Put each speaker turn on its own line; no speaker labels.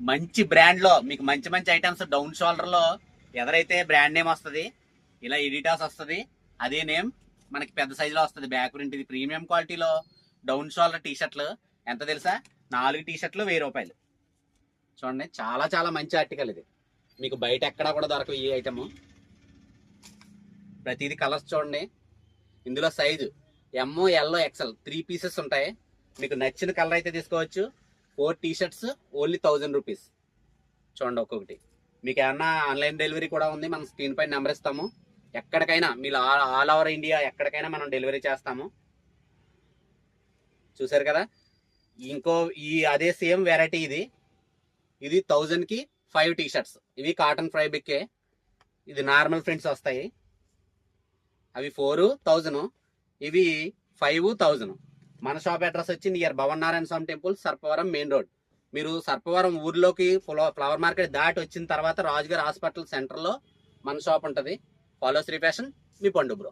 మంచి బ్రాండ్ లో మీకు మంచి మంచి ఐటమ్స్ డౌన్ షోల్డర్ లో ఎదరైతే బ్రాండ్ నేమ్ వస్తుంది, ఇలా ఎడిటాస్ వస్తుంది, అదే నేమ్ మనకి పెద్ద సైజులో వస్తుంది. బ్యాక్ ప్రింట్ ఇది ప్రీమియం క్వాలిటీలో డౌన్ షోల్డర్ టీ షర్ట్లు ఎంత తెలుసా? 4 టీ షర్ట్లు 1000 రూపాయలు. చూడండి, చాలా చాలా మంచి ఆర్టికల్ ఇది. మీకు బయట ఎక్కడా కూడా దొరకవు ఈ ఐటమ్. ప్రతిదీ కలర్స్ చూడండి. ఇందులో సైజు ఎమ్, ఎల్, ఎక్సెల్ 3 పీసెస్ ఉంటాయి. మీకు నచ్చిన కలర్ అయితే తీసుకోవచ్చు. 4 టీ షర్ట్స్ ఓన్లీ 1000 రూపీస్. చూడండి ఒక్కొక్కటి. మీకు ఏమన్నా ఆన్లైన్ డెలివరీ కూడా ఉంది. మనం స్క్రీన్ పైన నెంబర్ ఇస్తాము. ఎక్కడికైనా మీరు ఆల్ ఓవర్ ఇండియా ఎక్కడికైనా మనం డెలివరీ చేస్తాము. చూసారు కదా, ఇంకో అదే సేమ్ వెరైటీ ఇది 1000కి 5 టీ షర్ట్స్. ఇవి కాటన్ ఫ్రైబిక్కే. ఇది నార్మల్ ప్రింట్స్ వస్తాయి. అవి 4000, ఇవి 5000. మన షాప్ అడ్రస్ వచ్చి నియర్ భవన్ నారాయణ స్వామి టెంపుల్, సర్పవరం మెయిన్ రోడ్. మీరు సర్పవరం ఊర్లోకి ఫ్లవర్ మార్కెట్ దాటి వచ్చిన తర్వాత రాజుగారి హాస్పిటల్ సెంటర్లో మన షాప్ ఉంటుంది. ఫాలో శ్రీ ఫ్యాషన్, మీ పండు బ్రో.